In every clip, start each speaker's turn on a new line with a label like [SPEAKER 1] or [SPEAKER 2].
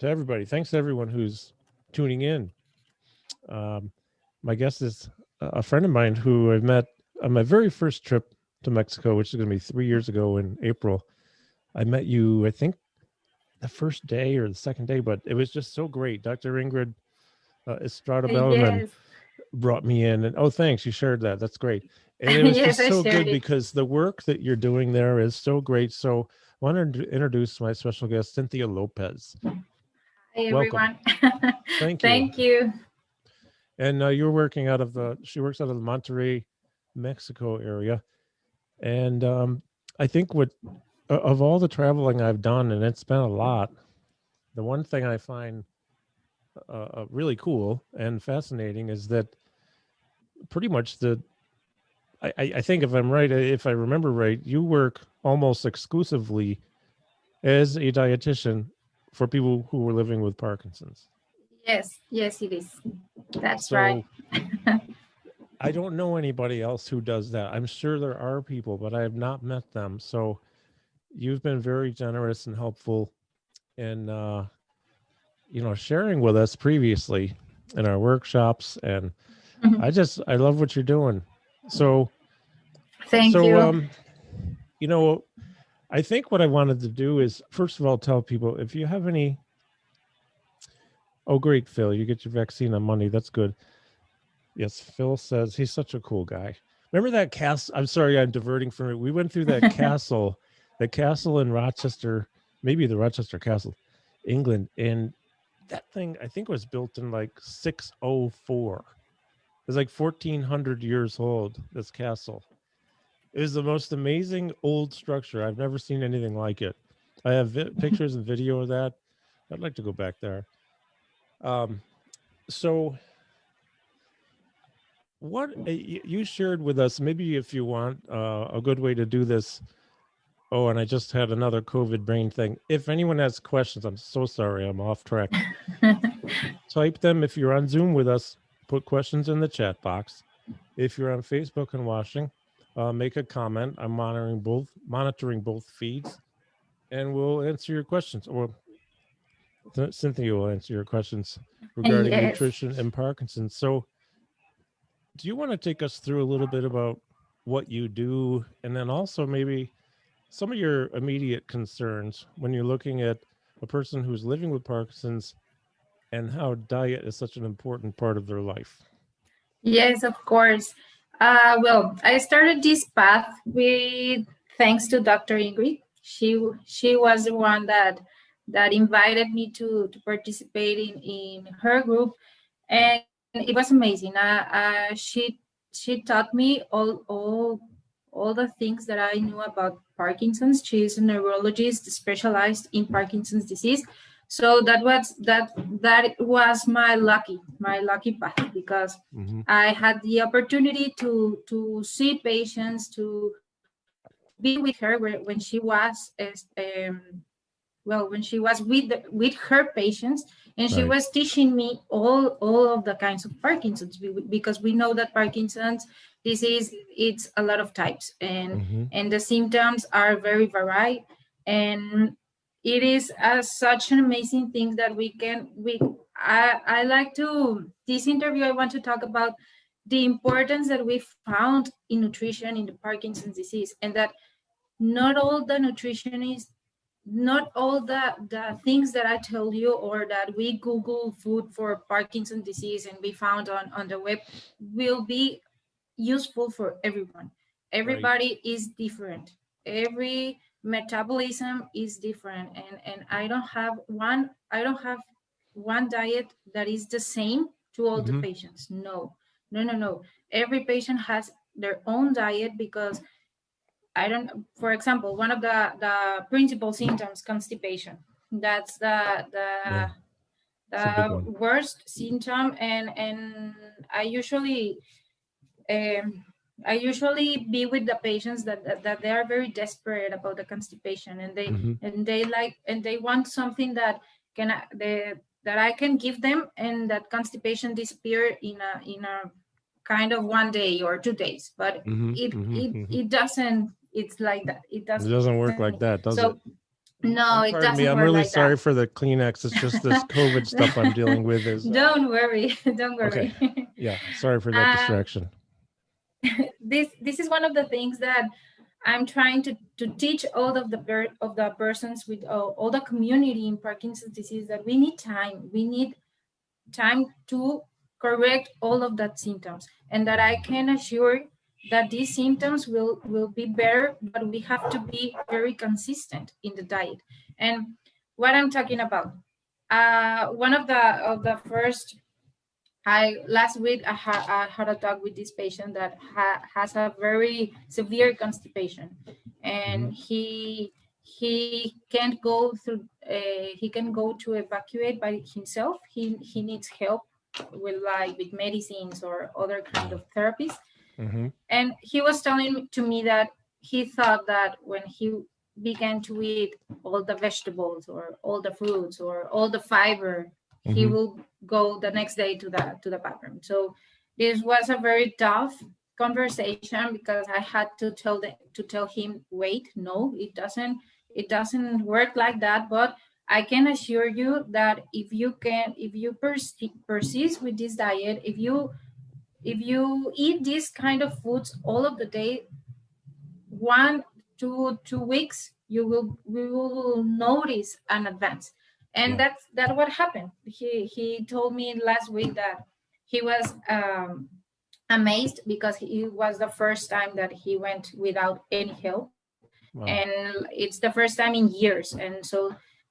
[SPEAKER 1] to everybody. Thanks to everyone who's tuning in. My guest is a friend of mine who I met on my very first trip to Mexico, which is going to be 3 years ago in April. I met you, I think, the first day or the second day, but it was just so great. Dr. Ingrid Estrada Bellarmine
[SPEAKER 2] Yes.
[SPEAKER 1] brought me in, and thanks, you shared that. That's great. And it was
[SPEAKER 2] Yes,
[SPEAKER 1] just
[SPEAKER 2] I
[SPEAKER 1] so
[SPEAKER 2] shared
[SPEAKER 1] good
[SPEAKER 2] it.
[SPEAKER 1] because the work that you're doing there is so great. So I wanted to introduce my special guest, Cynthia Lopez.
[SPEAKER 2] Hi,
[SPEAKER 1] Welcome.
[SPEAKER 2] everyone.
[SPEAKER 1] Thank you.
[SPEAKER 2] Thank you.
[SPEAKER 1] And she works out of the Monterrey, Mexico area. And I think of all the traveling I've done, and it's been a lot, the one thing I find really cool and fascinating is that pretty much I think if I'm right, if I remember right, you work almost exclusively as a dietitian for people who are living with Parkinson's.
[SPEAKER 2] Yes, yes, it is. That's right.
[SPEAKER 1] So I don't know anybody else who does that. I'm sure there are people, but I have not met them. So you've been very generous and helpful in sharing with us previously in our workshops, and I love what you're doing. So
[SPEAKER 2] Thank
[SPEAKER 1] so
[SPEAKER 2] you.
[SPEAKER 1] you know I think what I wanted to do is first of all tell people if you have any. Oh, great, Phil, you get your vaccine on Monday. That's good. Yes, Phil says he's such a cool guy. Remember that castle? I'm sorry, I'm diverting from it. We went through that castle, the castle in Rochester, maybe the Rochester Castle, England, and that thing I think was built in like 604. It's like 1400 years old. This castle. It is the most amazing old structure. I've never seen anything like it. I have pictures and video of that. I'd like to go back there. So what you shared with us, maybe if you want a good way to do this. Oh, and I just had another COVID brain thing. If anyone has questions, I'm so sorry, I'm off track. Type them. If you're on Zoom with us, put questions in the chat box. If you're on Facebook and watching, make a comment. I'm monitoring both feeds, and we'll answer your questions. Or Cynthia will answer your questions regarding
[SPEAKER 2] Yes.
[SPEAKER 1] nutrition and Parkinson's. So do you want to take us through a little bit about what you do, and then also maybe some of your immediate concerns when you're looking at a person who's living with Parkinson's and how diet is such an important part of their life?
[SPEAKER 2] Yes, of course. Well, I started this path with thanks to Dr. Ingrid. She was the one that invited me to participate in her group, and it was amazing. She taught me all the things that I knew about Parkinson's. She is a neurologist specialized in Parkinson's disease. So that was my lucky path, because I had the opportunity to see patients, to be with her when she was when she was with her patients, and she
[SPEAKER 1] Right.
[SPEAKER 2] was teaching me all of the kinds of Parkinson's, because we know that Parkinson's disease, it's a lot of types, and the symptoms are very varied, and it is such an amazing thing that I like to this interview. I want to talk about the importance that we found in nutrition in the Parkinson's disease, and that not all the nutrition is not all the things that I told you, or that we Google food for Parkinson's disease and we found on the web, will be useful for everyone.
[SPEAKER 1] Right.
[SPEAKER 2] Everybody is different. Every metabolism is different, and I don't have one diet that is the same to all the patients. No, no, no, no. Every patient has their own diet, because I don't. For example, one of the principal symptoms, constipation. That's
[SPEAKER 1] Yeah, it's a big
[SPEAKER 2] the
[SPEAKER 1] one.
[SPEAKER 2] worst symptom, and I usually um, I usually be with the patients that they are very desperate about the constipation, and they want something that I can give them, and that constipation disappear in a kind of 1 day or 2 days. But it doesn't. It's like that. It
[SPEAKER 1] It
[SPEAKER 2] doesn't
[SPEAKER 1] doesn't
[SPEAKER 2] work
[SPEAKER 1] work
[SPEAKER 2] like
[SPEAKER 1] like
[SPEAKER 2] that.
[SPEAKER 1] that, does
[SPEAKER 2] So
[SPEAKER 1] it?
[SPEAKER 2] No, it
[SPEAKER 1] Pardon me,
[SPEAKER 2] doesn't
[SPEAKER 1] I'm
[SPEAKER 2] work
[SPEAKER 1] really
[SPEAKER 2] like
[SPEAKER 1] sorry
[SPEAKER 2] that.
[SPEAKER 1] for the Kleenex. It's just this COVID stuff I'm dealing with is
[SPEAKER 2] Don't worry, don't worry.
[SPEAKER 1] okay. Yeah, sorry for that distraction.
[SPEAKER 2] This is one of the things that I'm trying to teach all of the persons with all the community in Parkinson's disease, that we need time. We need time to correct all of that symptoms, and that I can assure that these symptoms will be better, but we have to be very consistent in the diet. And what I'm talking about, one of the first, last week I had a talk with this patient that has a very severe constipation, and he can't go through. He can go to evacuate by himself. He needs help with medicines or other kind of therapies. And he was telling to me that he thought that when he began to eat all the vegetables or all the fruits or all the fiber, he will go the next day to the bathroom. So this was a very tough conversation, because I had to tell him, wait, no, it doesn't work like that. But I can assure you that if you persist with this diet, if you eat this kind of foods all of the day, 1 to 2 weeks, we will notice an advance. And that's what happened. He told me last week that he was amazed, because it was the first time that he went without any help. And it's the first time in years. And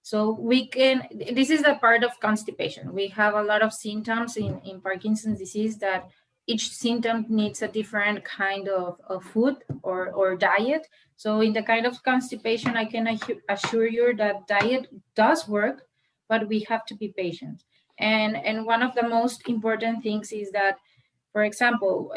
[SPEAKER 2] so we can, this is the part of constipation. We have a lot of symptoms in Parkinson's disease, that each symptom needs a different kind of food or diet. So in the kind of constipation, I can assure you that diet does work, but we have to be patient. And one of the most important things is that, for example,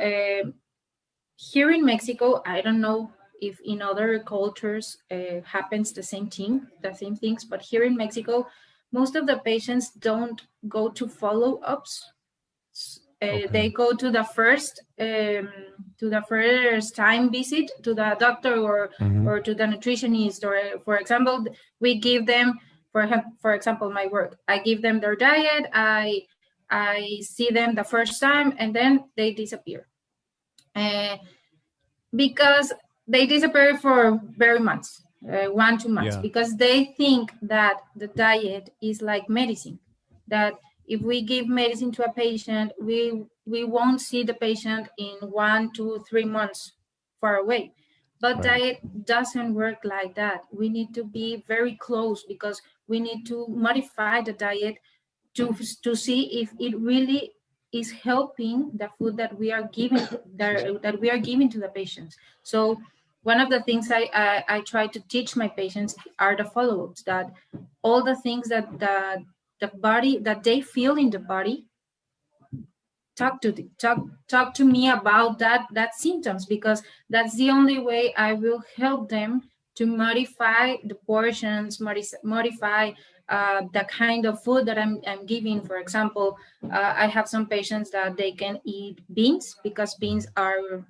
[SPEAKER 2] here in Mexico, I don't know if in other cultures happens the same things, but here in Mexico, most of the patients don't go to follow-ups. They go to the first time visit to the doctor or to the nutritionist, or for example, we give them, for example, my work, I give them their diet, I see them the first time, and then they disappear. Because they disappear for very months, 1-2 months, because they think that the diet is like medicine, that if we give medicine to a patient, we won't see the patient in 1 to 3 months far away. But diet doesn't work like that. We need to be very close, because we need to modify the diet to see if it really is helping the food that we are giving that we are giving to the patients. So one of the things I try to teach my patients are the follow-ups, that all the things that the body that they feel in the body, talk to me about that symptoms, because that's the only way I will help them to modify the portions, modify the kind of food that I'm giving. For example, I have some patients that they can eat beans, because beans are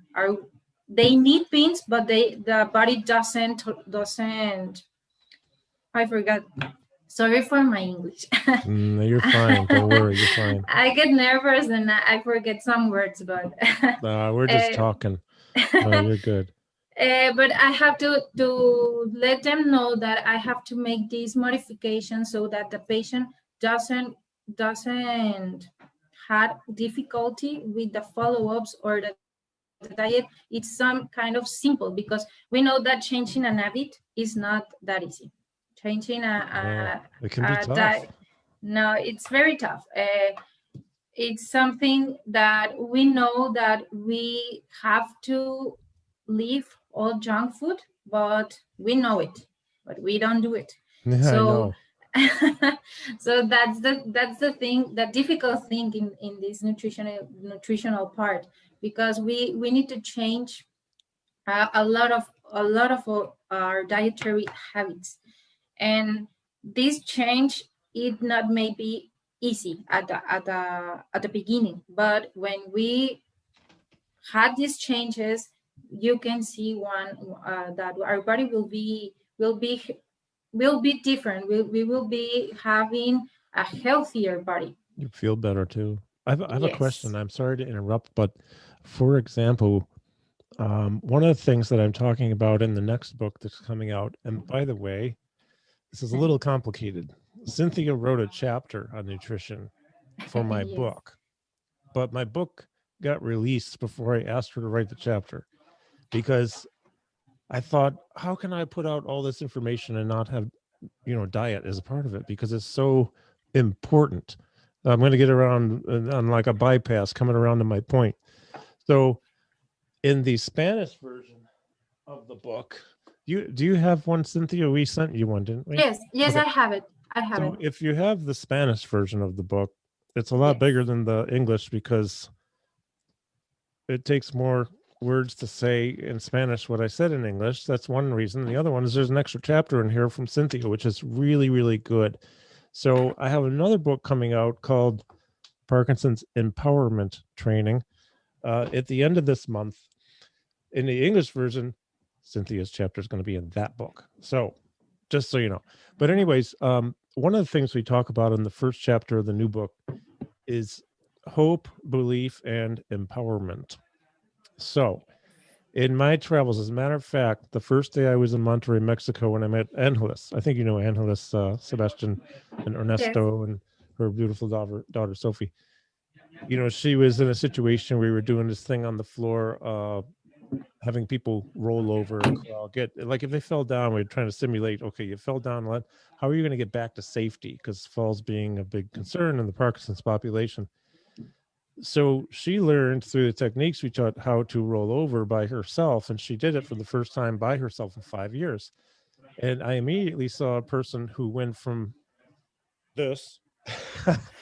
[SPEAKER 2] they need beans, but the body doesn't. I forgot. Sorry for my English.
[SPEAKER 1] You're fine. Don't worry. You're fine.
[SPEAKER 2] I get nervous and I forget some words, but
[SPEAKER 1] we're just talking. No, you're good.
[SPEAKER 2] But I have to let them know that I have to make these modifications so that the patient doesn't have difficulty with the follow-ups or the diet. It's some kind of simple, because we know that changing an habit is not that easy. Changing
[SPEAKER 1] it can be tough.
[SPEAKER 2] No, it's very tough. It's something that we know that we have to leave all junk food, but we know it, but we don't do it.
[SPEAKER 1] Yeah, so
[SPEAKER 2] so that's the thing, the difficult thing in this nutritional part, because we need to change a lot of our dietary habits. And this change, it not may be easy at the beginning, but when we had these changes, you can see that our body will be will be different. We will be having a healthier body.
[SPEAKER 1] You feel better too. I have a question.
[SPEAKER 2] Yes.
[SPEAKER 1] I'm sorry to interrupt, but for example, one of the things that I'm talking about in the next book that's coming out, and by the way, this is a little complicated. Cynthia wrote a chapter on nutrition for my
[SPEAKER 2] Yes.
[SPEAKER 1] book, but my book got released before I asked her to write the chapter because I thought, how can I put out all this information and not have, diet as a part of it? Because it's so important. I'm going to get around on like a bypass coming around to my point. So in the Spanish version of the book, do you have one, Cynthia? We sent you one, didn't we?
[SPEAKER 2] Yes. Yes,
[SPEAKER 1] Okay.
[SPEAKER 2] I have it.
[SPEAKER 1] So if you have the Spanish version of the book, it's a lot
[SPEAKER 2] Yes.
[SPEAKER 1] bigger than the English because it takes more words to say in Spanish what I said in English. That's one reason. The other one is there's an extra chapter in here from Cynthia, which is really, really good. So I have another book coming out called Parkinson's Empowerment Training at the end of this month. In the English version, Cynthia's chapter is going to be in that book. So just so you know. But anyways, one of the things we talk about in the first chapter of the new book is hope, belief, and empowerment. So in my travels, as a matter of fact, the first day I was in Monterrey, Mexico, when I met Angeles, I think you know Angeles, Sebastian, and Ernesto, and her beautiful daughter Sophie. She was in a situation where we were doing this thing on the floor, having people roll over and crawl. Like if they fell down, we were trying to simulate, okay, you fell down, how are you going to get back to safety? Because falls being a big concern in the Parkinson's population. So she learned through the techniques we taught how to roll over by herself, and she did it for the first time by herself in 5 years. And I immediately saw a person who went from this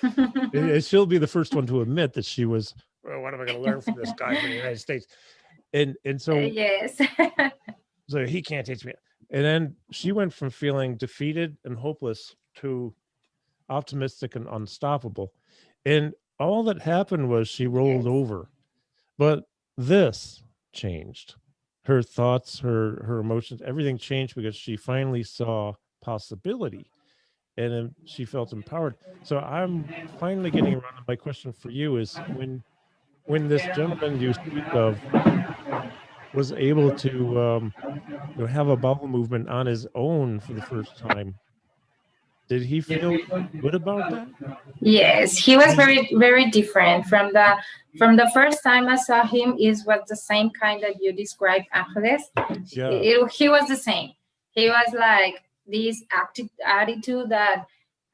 [SPEAKER 1] and she'll be the first one to admit that she was, well, what am I going to learn from this guy from the United States? And so
[SPEAKER 2] Yes.
[SPEAKER 1] so he can't teach me. And then she went from feeling defeated and hopeless to optimistic and unstoppable. And all that happened was she rolled over. But this changed. Her thoughts, her emotions, everything changed because she finally saw possibility and then she felt empowered. So I'm finally getting around to my question for you is when this gentleman you speak of was able to have a bowel movement on his own for the first time, did he feel good about that?
[SPEAKER 2] Yes, he was very, very different from the first time I saw him. Is was the same kind that you described, Angeles.
[SPEAKER 1] Yeah.
[SPEAKER 2] He was the same. He was like this active attitude that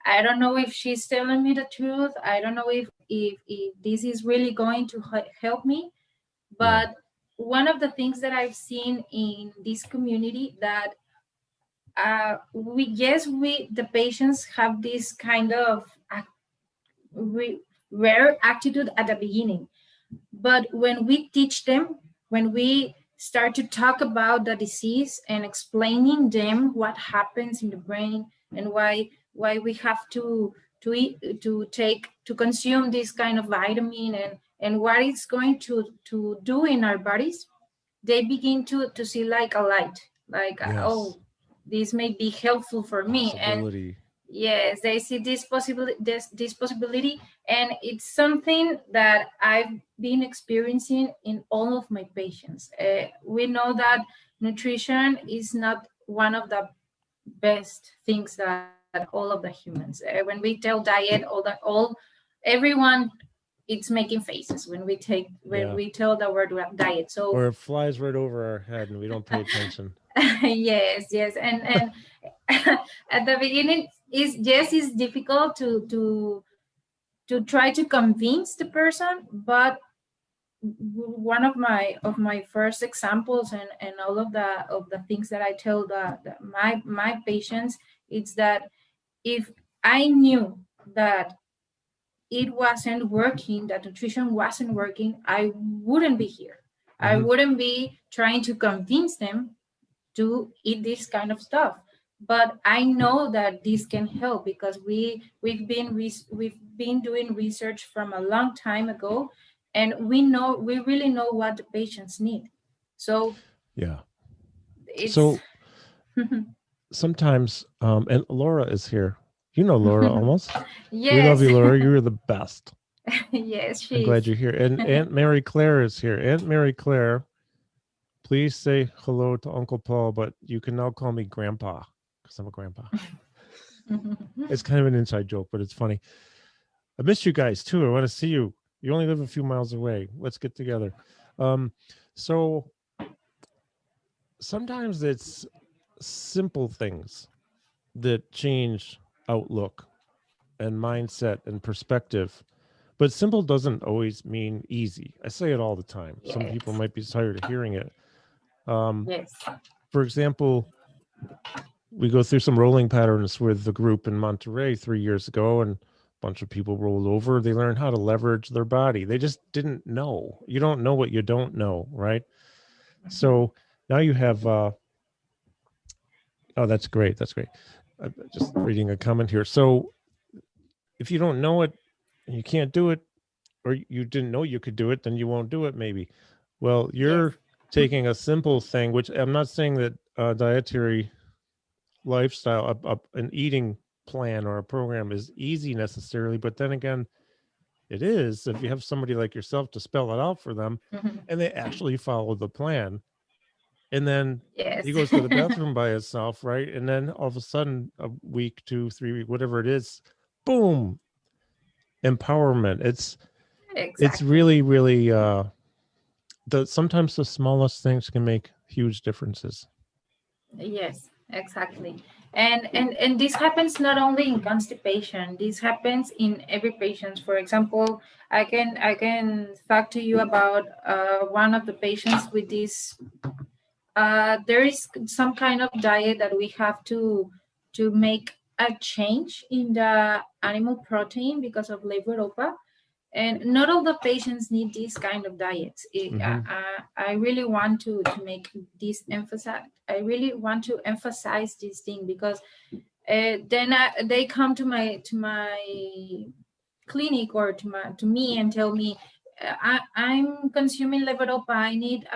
[SPEAKER 2] I don't know if she's telling me the truth. I don't know if this is really going to help me. But one of the things that I've seen in this community that the patients have this kind of rare attitude at the beginning, but when we teach them, when we start to talk about the disease and explaining them what happens in the brain and why we have to eat, to consume this kind of vitamin and what it's going to do in our bodies, they begin to see like a light, like oh, this may be helpful for me. And yes, they see this possibility, and it's something that I've been experiencing in all of my patients. We know that nutrition is not one of the best things that all of the humans. When we tell diet, everyone it's making faces when we tell the word diet. So
[SPEAKER 1] or it flies right over our head and we don't pay attention.
[SPEAKER 2] yes, and at the beginning it's difficult to try to convince the person, but one of my first examples and all of the things that I tell my patients, it's that if I knew that it wasn't working, that nutrition wasn't working, I wouldn't be here. I wouldn't be trying to convince them to eat this kind of stuff. But I know that this can help because we've been doing research from a long time ago, and we really know what the patients need. So
[SPEAKER 1] yeah.
[SPEAKER 2] it's
[SPEAKER 1] So sometimes, and Laura is here. You know Laura almost. We love
[SPEAKER 2] Yes.
[SPEAKER 1] you, Laura. You're the best.
[SPEAKER 2] Yes,
[SPEAKER 1] I'm
[SPEAKER 2] she
[SPEAKER 1] glad
[SPEAKER 2] is.
[SPEAKER 1] you're here. And Aunt Mary Claire is here. Aunt Mary Claire, please say hello to Uncle Paul, but you can now call me Grandpa because I'm a grandpa. It's kind of an inside joke, but it's funny. I missed you guys too. I want to see you. You only live a few miles away. Let's get together. So sometimes it's simple things that change outlook and mindset and perspective. But simple doesn't always mean easy. I say it all the time. Some
[SPEAKER 2] Yes.
[SPEAKER 1] people might be tired of hearing it.
[SPEAKER 2] Yes.
[SPEAKER 1] For example, we go through some rolling patterns with the group in Monterey 3 years ago, and a bunch of people rolled over. They learned how to leverage their body. They just didn't know. You don't know what you don't know, right? So now you have, oh, that's great. That's great. Just reading a comment here. So if you don't know it and you can't do it, or you didn't know you could do it, then you won't do it maybe. Well, you're taking a simple thing, which I'm not saying that dietary lifestyle, an eating plan or a program is easy necessarily, but then again, it is if you have somebody like yourself to spell it out for them and they actually follow the plan. And then
[SPEAKER 2] Yes.
[SPEAKER 1] he goes to the bathroom by himself, right? And then all of a sudden, a week, 2, 3 weeks, whatever it is, boom, empowerment. It's really, really sometimes the smallest things can make huge differences.
[SPEAKER 2] Yes, exactly. And this happens not only in constipation. This happens in every patient. For example, I can talk to you about one of the patients with this. There is some kind of diet that we have to make a change in the animal protein because of levodopa, and not all the patients need this kind of diets. I really want to make this emphasize. I really want to emphasize this thing because then they come to my clinic or to me and tell me I'm consuming levodopa. I need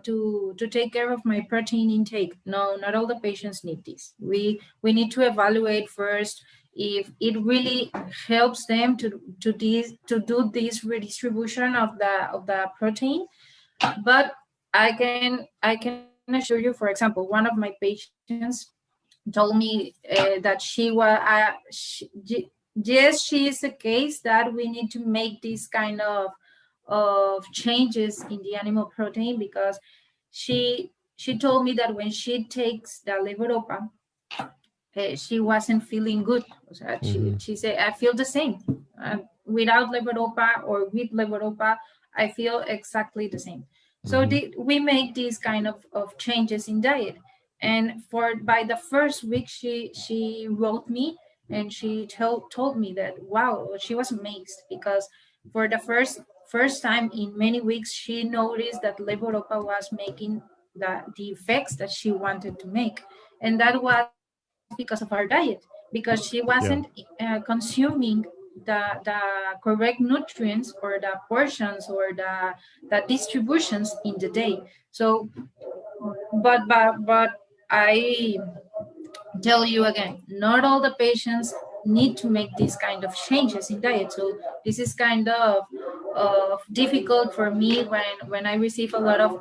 [SPEAKER 2] to take care of my protein intake. No, not all the patients need this. We need to evaluate first if it really helps them to do this redistribution of the protein. But I can assure you, for example, one of my patients told me that she was yes, she is a case that we need to make this kind of changes in the animal protein because she told me that when she takes the levodopa, she wasn't feeling good. She said, I feel the same. Without levodopa or with levodopa, I feel exactly the same. So we make these kind of changes in diet. And by the first week, she wrote me and she told me that, wow, she was amazed because for the first time in many weeks, she noticed that levodopa was making the effects that she wanted to make. And that was because of our diet, because she wasn't consuming the correct nutrients or the portions or the distributions in the day. So but I tell you again, not all the patients need to make these kind of changes in diet. So this is kind of difficult for me when I receive a lot of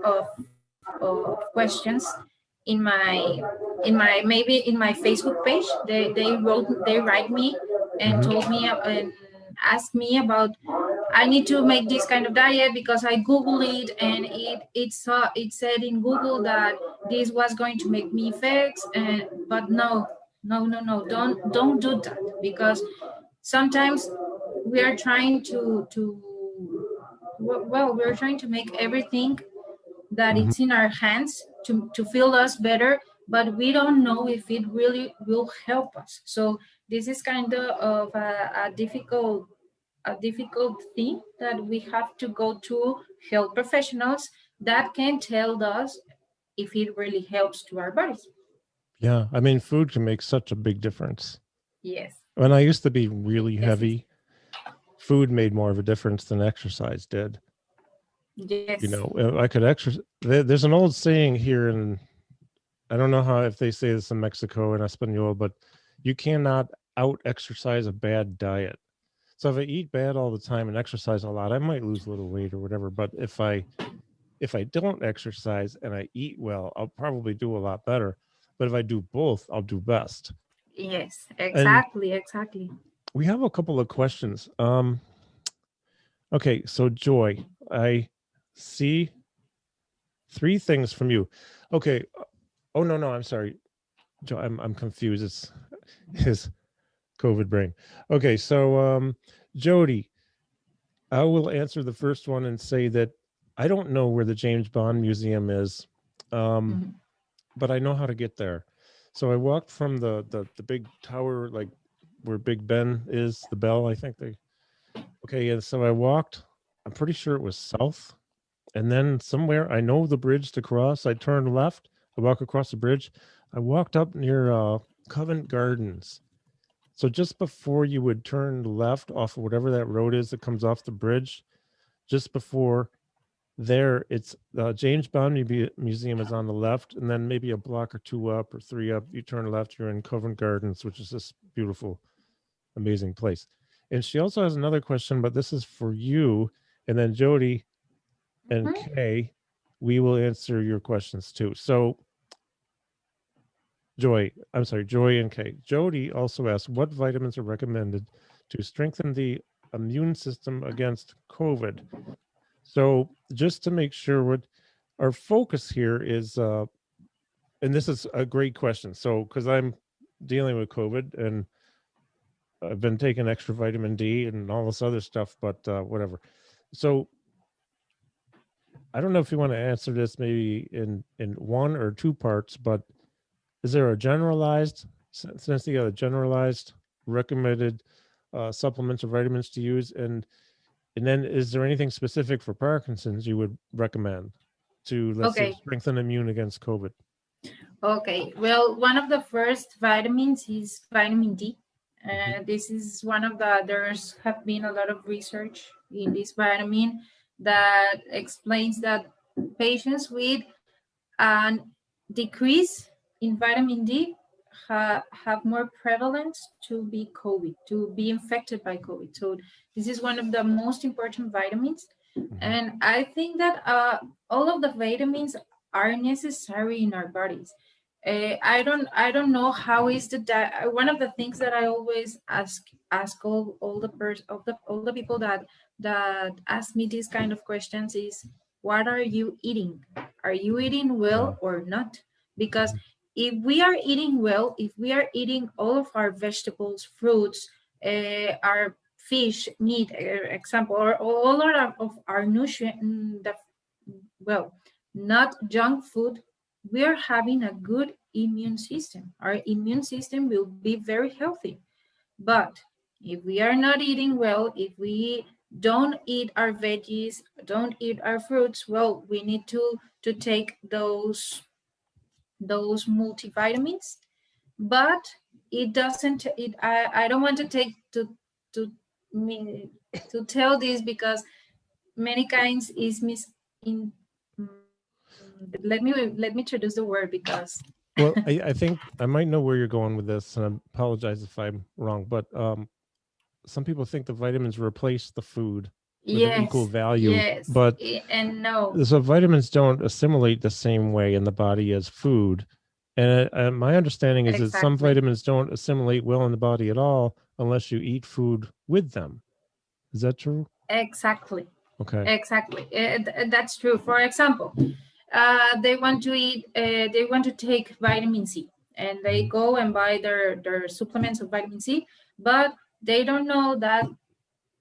[SPEAKER 2] questions in my maybe in my Facebook page. They write me and told me and asked me about I need to make this kind of diet because I Googled it and it said in Google that this was going to make me fix. And but no, don't do that, because sometimes we are trying to well, we're trying to make everything that it's in our hands to feel us better, but we don't know if it really will help us. So this is kind of a difficult thing that we have to go to health professionals that can tell us if it really helps to our bodies.
[SPEAKER 1] Yeah, I mean, food can make such a big difference.
[SPEAKER 2] Yes.
[SPEAKER 1] When I used to be really
[SPEAKER 2] Yes.
[SPEAKER 1] heavy, food made more of a difference than exercise did.
[SPEAKER 2] Yes.
[SPEAKER 1] You know, I could exercise. There's an old saying here in I don't know how if they say this in Mexico and Espanol, but you cannot out exercise a bad diet. So if I eat bad all the time and exercise a lot, I might lose a little weight or whatever. But if I don't exercise and I eat well, I'll probably do a lot better. But if I do both, I'll do best.
[SPEAKER 2] Yes,
[SPEAKER 1] And
[SPEAKER 2] exactly, exactly.
[SPEAKER 1] we have a couple of questions. Okay, so Joy, I see three things from you. Okay. Oh no, I'm sorry. Joy, I'm confused. It's his COVID brain. Okay, so Jody, I will answer the first one and say that I don't know where the James Bond Museum is,
[SPEAKER 2] Mhm.
[SPEAKER 1] but I know how to get there. So I walked from the big tower, like where Big Ben is, the bell. I think they. Okay, and so I walked. I'm pretty sure it was south, and then somewhere I know the bridge to cross. I turned left. I walk across the bridge. I walked up near Covent Gardens. So just before you would turn left off of whatever that road is that comes off the bridge, just before there, it's James Bond Museum is on the left, and then maybe a block or two up or three up, you turn left, you're in Covent Gardens, which is this beautiful, amazing place. And she also has another question, but this is for you. And then Jody and
[SPEAKER 2] Mhm.
[SPEAKER 1] Kay, we will answer your questions too. So Joy and Kay. Jody also asked, what vitamins are recommended to strengthen the immune system against COVID? So just to make sure what our focus here is, and this is a great question. So because I'm dealing with COVID and I've been taking extra vitamin D and all this other stuff, but whatever. So I don't know if you want to answer this maybe in one or two parts, but is there a generalized, since you got a generalized recommended supplements or vitamins to use, and then is there anything specific for Parkinson's you would recommend to, let's say,
[SPEAKER 2] Okay,
[SPEAKER 1] strengthen immune against COVID?
[SPEAKER 2] okay. Well, one of the first vitamins is vitamin D.
[SPEAKER 1] Mhm.
[SPEAKER 2] This is one of the, there's have been a lot of research in this vitamin that explains that patients with an decrease in vitamin D have more prevalence to be COVID, to be infected by COVID. So this is one of the most important vitamins.
[SPEAKER 1] Mhm.
[SPEAKER 2] And I think that all of the vitamins are necessary in our bodies. I don't know how is the one of the things that I always ask all the all the people that ask me these kind of questions is, what are you eating? Are you eating
[SPEAKER 1] Yeah.
[SPEAKER 2] well or not? Because
[SPEAKER 1] Mhm.
[SPEAKER 2] if we are eating well, if we are eating all of our vegetables, fruits, our fish, meat, example, or all of our nutrient, well, not junk food, we are having a good immune system. Our immune system will be very healthy. But if we are not eating well, if we don't eat our veggies, don't eat our fruits, well, we need to take those multivitamins. But it doesn't. I don't want to take to me to tell this because many kinds is mis in. Let me introduce the word because
[SPEAKER 1] Well, I think I might know where you're going with this, and I apologize if I'm wrong, but some people think the vitamins replace the food with an equal
[SPEAKER 2] yes,
[SPEAKER 1] value,
[SPEAKER 2] yes,
[SPEAKER 1] but
[SPEAKER 2] and no,
[SPEAKER 1] so vitamins don't assimilate the same way in the body as food. And my understanding is that some
[SPEAKER 2] exactly.
[SPEAKER 1] vitamins don't assimilate well in the body at all unless you eat food with them. Is that true?
[SPEAKER 2] Exactly.
[SPEAKER 1] Okay.
[SPEAKER 2] Exactly. That's true. For example, they want to eat, they want to take vitamin C, and they
[SPEAKER 1] Mhm.
[SPEAKER 2] go and buy their supplements of vitamin C, but they don't know that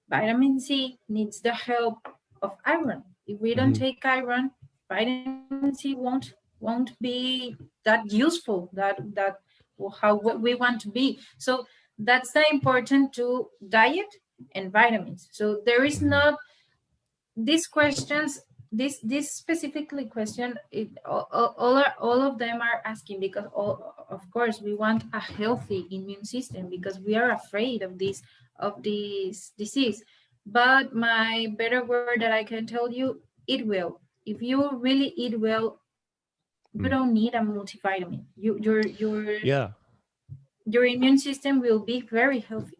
[SPEAKER 2] vitamin C needs the help of iron. If we don't
[SPEAKER 1] Mhm.
[SPEAKER 2] take iron, vitamin C won't be that useful. That how we want to be. So that's the important to diet and vitamins. So there is
[SPEAKER 1] Mhm.
[SPEAKER 2] not these questions, this specifically question, all of them are asking because of course we want a healthy immune system because we are afraid of this disease. But my better word that I can tell you, eat well. If you really eat well, you don't need a multivitamin.
[SPEAKER 1] Yeah.
[SPEAKER 2] Your immune system will be very healthy.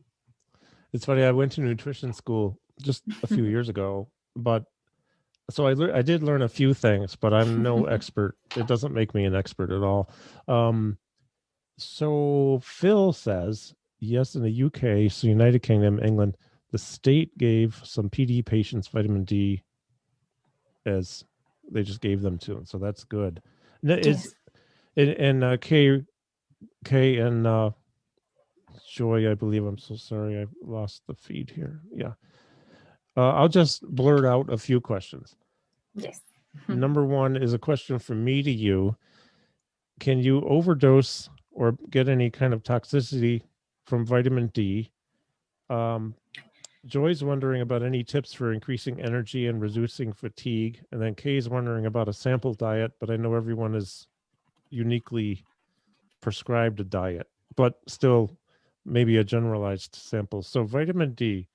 [SPEAKER 1] It's funny. I went to nutrition school just a few years ago, but so I did learn a few things, but I'm no expert. It doesn't make me an expert at all. So Phil says, yes, in the UK, so United Kingdom, England, the state gave some PD patients vitamin D as they just gave them to them. So that's good. Is and K and Joy, I believe. I'm so sorry. I lost the feed here. Yeah. I'll just blurt out a few questions.
[SPEAKER 2] Yes.
[SPEAKER 1] Number one is a question from me to you. Can you overdose or get any kind of toxicity from vitamin D? Joy's wondering about any tips for increasing energy and reducing fatigue. And then Kay's wondering about a sample diet, but I know everyone is uniquely prescribed a diet, but still maybe a generalized sample. So vitamin D,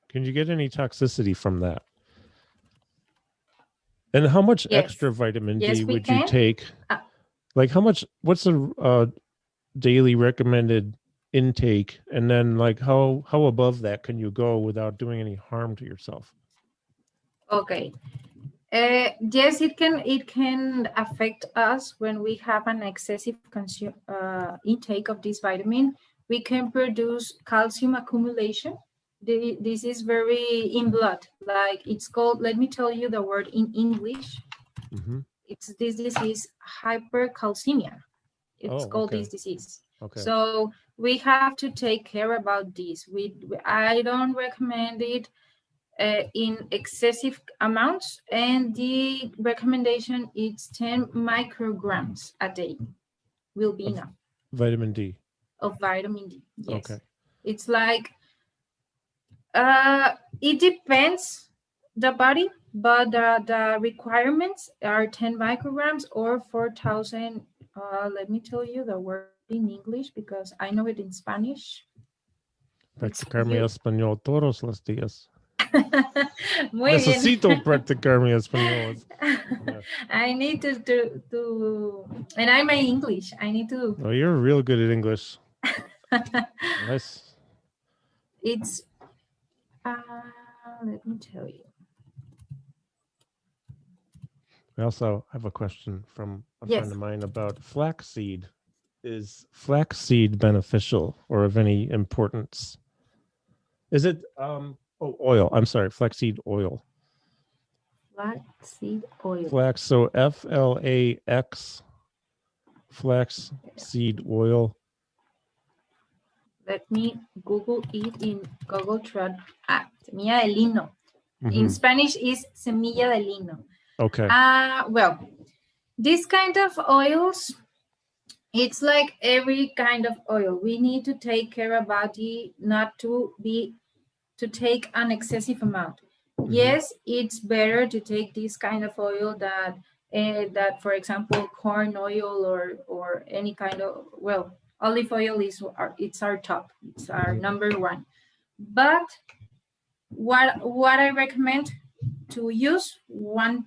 [SPEAKER 1] can you get any toxicity from that? And how much extra vitamin D would you take? Like how much, what's the daily recommended intake? And then like how above that can you go without doing any harm to yourself?
[SPEAKER 2] Okay. Yes, it can affect us when we have an excessive intake of this vitamin. We can produce calcium accumulation. This is very in blood. Like it's called, let me tell you the word in English. It's this disease, hypercalcemia. It's called this disease.
[SPEAKER 1] Okay.
[SPEAKER 2] So we have to take care about this. I don't recommend it in excessive amounts, and the recommendation is 10 micrograms a day will be enough.
[SPEAKER 1] Vitamin D.
[SPEAKER 2] Of vitamin D, yes.
[SPEAKER 1] Okay.
[SPEAKER 2] It's like, it depends the body, but the requirements are 10 micrograms or 4,000. Let me tell you the word in English because I know it in Spanish.
[SPEAKER 1] Practicar mi español todos los días.
[SPEAKER 2] Muy
[SPEAKER 1] Necesito
[SPEAKER 2] bien.
[SPEAKER 1] practicar mi español.
[SPEAKER 2] Yeah. I need to, and I'm in English. I need to.
[SPEAKER 1] Oh, you're real good at English. Nice.
[SPEAKER 2] It's, let me tell you.
[SPEAKER 1] I also have a question from a friend of mine about flaxseed. Is flaxseed beneficial or of any importance? Is it oil? I'm sorry, flaxseed oil.
[SPEAKER 2] Flaxseed oil.
[SPEAKER 1] Flax, so FLAX, flaxseed oil.
[SPEAKER 2] Let me Google it in Google Trad. Semilla de lino. In Spanish is semilla de lino.
[SPEAKER 1] Okay.
[SPEAKER 2] Well, this kind of oils, it's like every kind of oil. We need to take care about it, not to take an excessive amount. Yes, it's better to take this kind of oil that, for example, corn oil or any kind of, well, olive oil it's our top. It's our number one. But what I recommend to use 1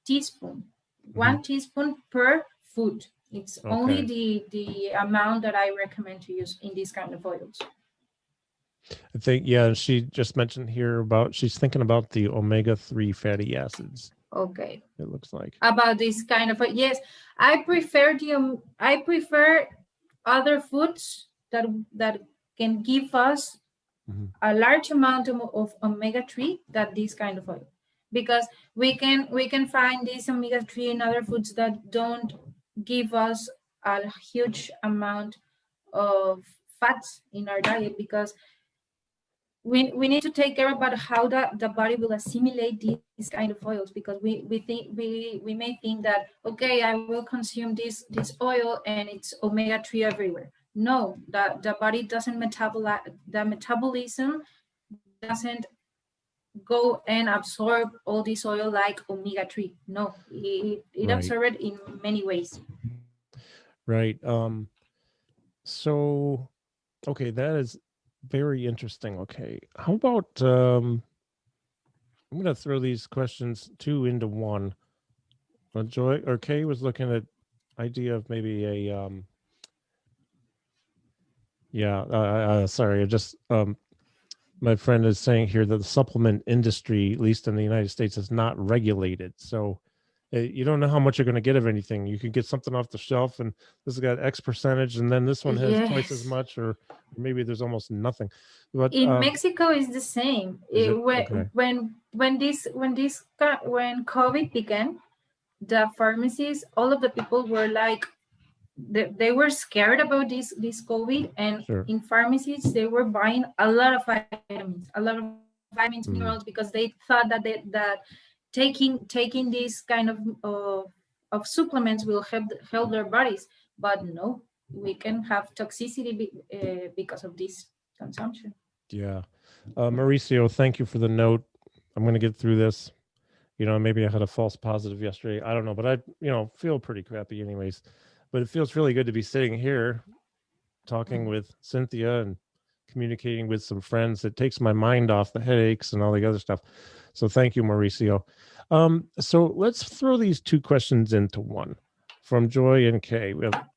[SPEAKER 2] teaspoon, 1 teaspoon per food. It's only the amount that I recommend to use in these kind of oils.
[SPEAKER 1] I think, yeah, she just mentioned here about, she's thinking about the omega-3 fatty acids.
[SPEAKER 2] Okay.
[SPEAKER 1] It looks like.
[SPEAKER 2] About this kind of, yes, I prefer other foods that can give us a large amount of omega-3 than this kind of oil. Because we can find this omega-3 in other foods that don't give us a huge amount of fats in our diet, because we need to take care about how the body will assimilate these kind of oils, because we may think that, okay, I will consume this oil and it's omega-3 everywhere. No, the body doesn't metabolize, the metabolism doesn't go and absorb all this oil like omega-3. No, it absorbs it in many ways.
[SPEAKER 1] Right. So, okay, that is very interesting. Okay, how about I'm going to throw these questions 2 into 1. Joy or Kay was looking at idea of maybe a sorry, I just my friend is saying here that the supplement industry, at least in the United States, is not regulated. So you don't know how much you're going to get of anything. You can get something off the shelf and this has got X percentage, and then this one has twice as
[SPEAKER 2] Yes.
[SPEAKER 1] much, or maybe there's almost nothing. But
[SPEAKER 2] In Mexico is the same.
[SPEAKER 1] is it? Okay.
[SPEAKER 2] When COVID began, the pharmacies, all of the people were like, they were scared about this COVID, and
[SPEAKER 1] Sure.
[SPEAKER 2] in pharmacies they were buying a lot of vitamins, minerals, because they thought that taking this kind of supplements will help their bodies. But no, we can have toxicity because of this consumption.
[SPEAKER 1] Yeah. Mauricio, thank you for the note. I'm going to get through this. Maybe I had a false positive yesterday. I don't know, but I feel pretty crappy anyways. But it feels really good to be sitting here talking with Cynthia and communicating with some friends. It takes my mind off the headaches and all the other stuff. So thank you, Mauricio. So let's throw these two questions into one from Joy and Kay. We have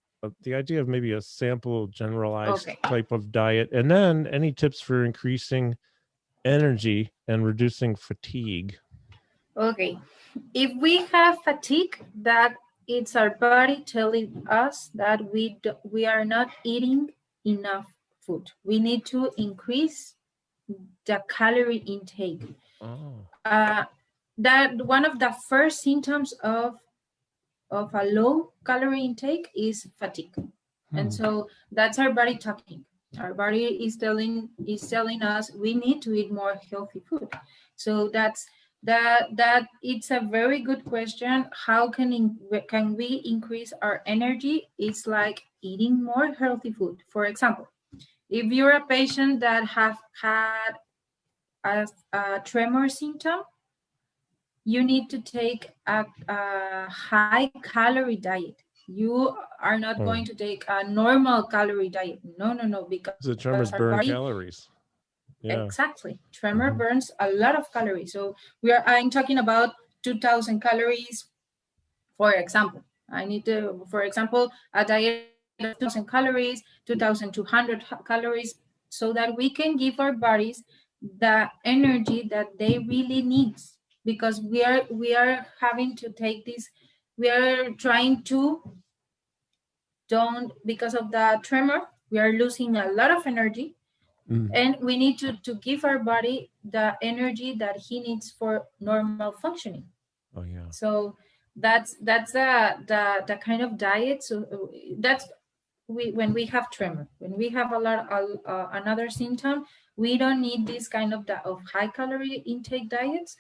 [SPEAKER 1] the idea of maybe a sample generalized type of diet, and then any tips for increasing energy and reducing fatigue.
[SPEAKER 2] Okay, if we have fatigue, that it's our body telling us that we are not eating enough food. We need to increase the calorie intake. That one of the first symptoms of a low calorie intake is fatigue. And so that's our body talking. Our body is telling us we need to eat more healthy food. So that it's a very good question. How can we increase our energy? It's like eating more healthy food. For example, if you're a patient that have had a tremor symptom, you need to take a high calorie diet. You are not going to take a normal calorie diet. No, because
[SPEAKER 1] the tremors burn calories.
[SPEAKER 2] Yeah. Exactly. Tremor burns a lot of calories. So I'm talking about 2,000 calories, for example. I need to, for example, a diet of 2,000 calories, 2,200 calories, so that we can give our bodies the energy that they really need. Because we are having to take this, we are trying to because of the tremor, we are losing a lot of energy. And we need to give our body the energy that he needs for normal functioning.
[SPEAKER 1] Oh yeah.
[SPEAKER 2] So that's the kind of diet. So that's when we have tremor, when we have another symptom, we don't need this kind of high calorie intake diets.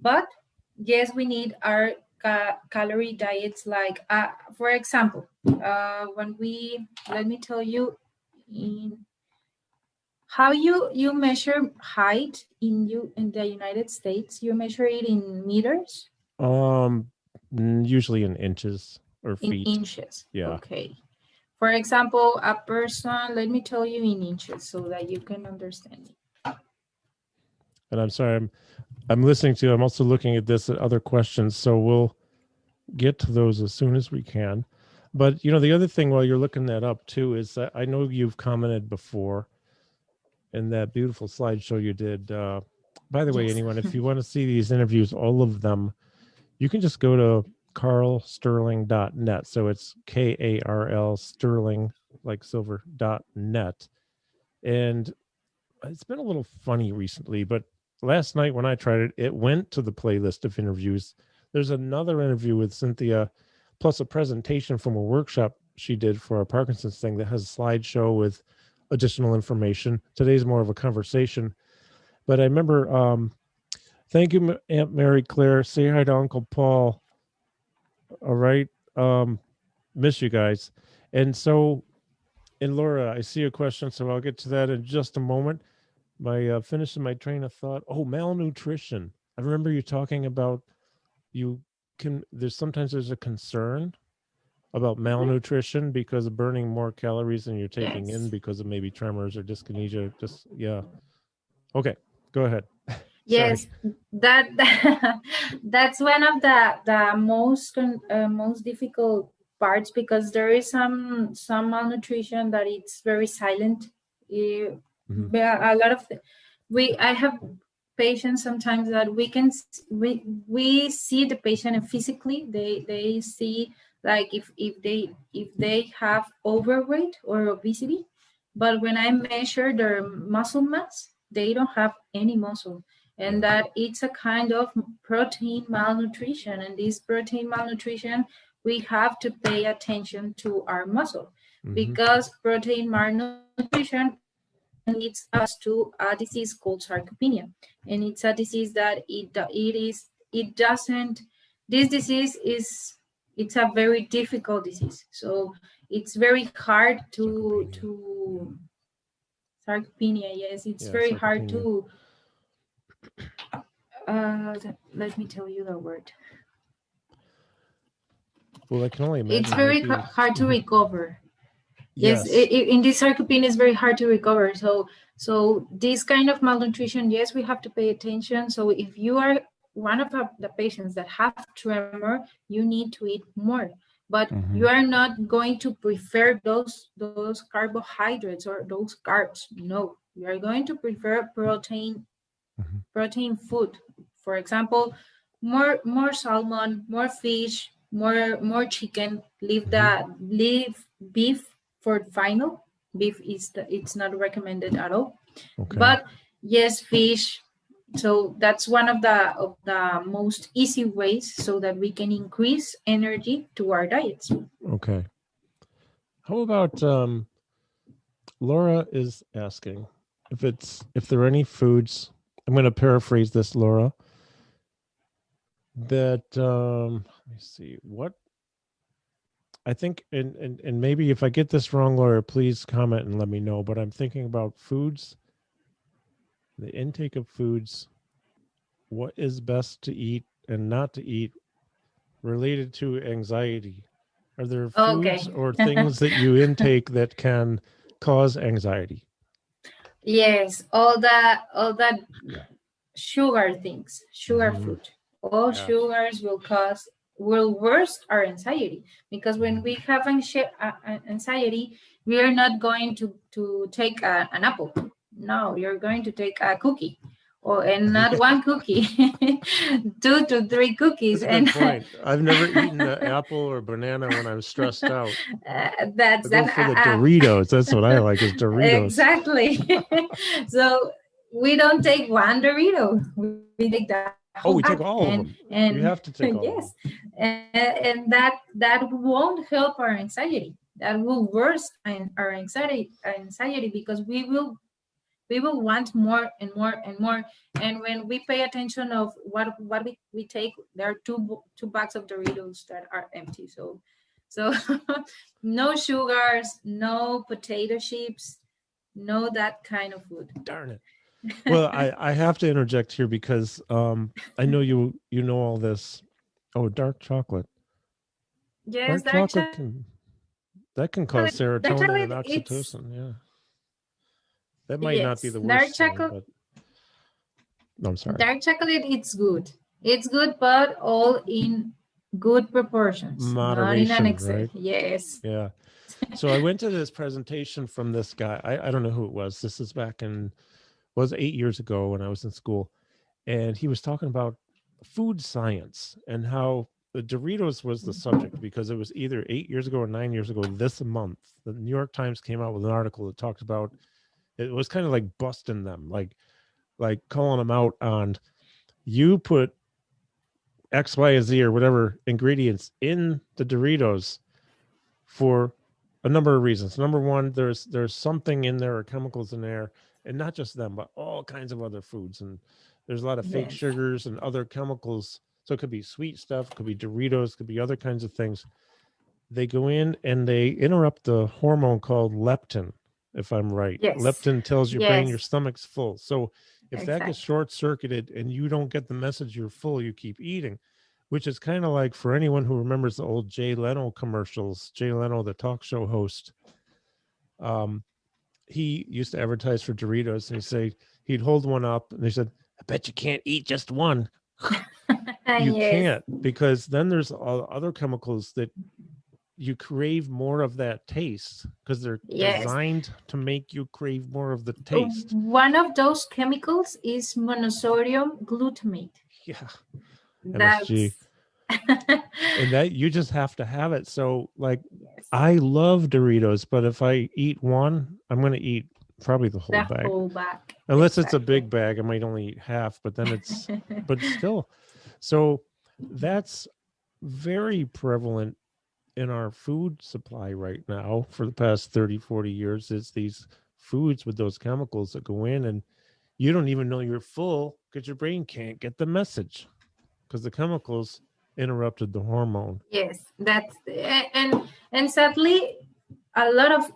[SPEAKER 2] But yes, we need our calorie diets. Like for example, let me tell you how you measure height in the United States. You measure it in meters?
[SPEAKER 1] Usually in inches or feet.
[SPEAKER 2] In inches.
[SPEAKER 1] Yeah.
[SPEAKER 2] Okay. For example, a person, let me tell you in inches so that you can understand it.
[SPEAKER 1] And I'm sorry, I'm listening to, I'm also looking at this at other questions, so we'll get to those as soon as we can. But the other thing while you're looking that up too is that I know you've commented before in that beautiful slideshow you did. By the way, anyone, if you want to see these interviews, all of them, you can just go to carlsterling.net. So it's KARL Sterling, like silver.net. And it's been a little funny recently, but last night when I tried it, it went to the playlist of interviews. There's another interview with Cynthia, plus a presentation from a workshop she did for a Parkinson's thing that has a slideshow with additional information. Today's more of a conversation. But I remember, thank you, Aunt Mary Claire. Say hi to Uncle Paul. All right. Miss you guys. And so, and Laura, I see a question, so I'll get to that in just a moment. Finishing my train of thought. Oh, malnutrition. I remember you talking about there's a concern about malnutrition because of burning more calories than you're taking in because of maybe tremors or dyskinesia. Okay, go ahead.
[SPEAKER 2] Yes, that's one of the most difficult parts, because there is some malnutrition that it's very silent. A lot of I have patients sometimes that we see the patient, and physically they see, like if they have overweight or obesity, but when I measure their muscle mass, they don't have any muscle, and that it's a kind of protein malnutrition. And this protein malnutrition, we have to pay attention to our muscle, because protein malnutrition leads us to a disease called sarcopenia, and it's a disease that this disease it's a very difficult disease, so it's very hard to sarcopenia, yes, it's very hard to let me tell you the word.
[SPEAKER 1] Well, I can only imagine
[SPEAKER 2] it's very hard to recover. Yes,
[SPEAKER 1] yes.
[SPEAKER 2] In this sarcopenia is very hard to recover. So this kind of malnutrition, yes, we have to pay attention. So if you are one of the patients that have tremor, you need to eat more. But you are not going to prefer those carbohydrates or those carbs. No, you are going to prefer protein food. For example, more salmon, more fish, more chicken. Leave beef for final. Beef it's not recommended at all. But yes, fish. So that's one of the most easy ways so that we can increase energy to our diets.
[SPEAKER 1] Okay. How about Laura is asking if there are any foods, I'm going to paraphrase this, Laura, that let me see what I think, and maybe if I get this wrong, Laura, please comment and let me know, but I'm thinking about foods, the intake of foods, what is best to eat and not to eat related to anxiety. Are there foods or things that you intake that can cause anxiety?
[SPEAKER 2] Yes, all that sugar things, sugar food. All sugars will worsen our anxiety, because when we have anxiety, we are not going to take an apple. No, you're going to take a cookie, and not one cookie, 2 to 3 cookies.
[SPEAKER 1] That's a good point. I've never eaten an apple or banana when I'm stressed out.
[SPEAKER 2] That's
[SPEAKER 1] I go for the Doritos. That's what I like, is Doritos.
[SPEAKER 2] Exactly. So we don't take one Dorito. We take that.
[SPEAKER 1] We take all of them. And you have to take all of them.
[SPEAKER 2] And that won't help our anxiety. That will worsen our anxiety because we will want more and more and more. And when we pay attention of what we take, there are two bags of Doritos that are empty. So no sugars, no potato chips, no that kind of food.
[SPEAKER 1] Darn it. Well, I have to interject here because I know you know all this. Oh, dark chocolate.
[SPEAKER 2] Yes,
[SPEAKER 1] dark chocolate can cause serotonin and oxytocin. Yeah, that might not be the worst thing, but no, I'm sorry.
[SPEAKER 2] Dark chocolate, it's good. It's good, but all in good proportions,
[SPEAKER 1] moderation,
[SPEAKER 2] not in an excess.
[SPEAKER 1] Right?
[SPEAKER 2] Yes.
[SPEAKER 1] Yeah. So I went to this presentation from this guy. I don't know who it was. This is was 8 years ago when I was in school, and he was talking about food science and how the Doritos was the subject, because it was either 8 years ago or 9 years ago this month. The New York Times came out with an article that talked about, it was kind of like busting them, like calling them out on, you put X, Y, or Z or whatever ingredients in the Doritos for a number of reasons. Number one, there's something in there or chemicals in there, and not just them, but all kinds of other foods. And there's a lot of fake sugars and other chemicals. So it could be sweet stuff, could be Doritos, could be other kinds of things. They go in and they interrupt the hormone called leptin, if I'm right.
[SPEAKER 2] Yes.
[SPEAKER 1] Leptin tells your brain your stomach's full. So if that gets short-circuited and you don't get the message you're full, you keep eating, which is kind of like, for anyone who remembers the old Jay Leno commercials, Jay Leno, the talk show host, he used to advertise for Doritos, and he'd hold one up and he said, I bet you can't eat just one. You can't, because then there's all other chemicals that you crave more of that taste because they're
[SPEAKER 2] Yes.
[SPEAKER 1] designed to make you crave more of the taste.
[SPEAKER 2] One of those chemicals is monosodium glutamate.
[SPEAKER 1] Yeah.
[SPEAKER 2] That's
[SPEAKER 1] MSG. And that you just have to have it. So like, I love Doritos, but if I eat one, I'm going to eat probably the whole bag.
[SPEAKER 2] Whole bag.
[SPEAKER 1] Unless it's a big bag, I might only eat half, but then it's, but still. So that's very prevalent in our food supply right now for the past 30, 40 years. Is these foods with those chemicals that go in and you don't even know you're full because your brain can't get the message because the chemicals interrupted the hormone.
[SPEAKER 2] Yes, that's and sadly, a lot of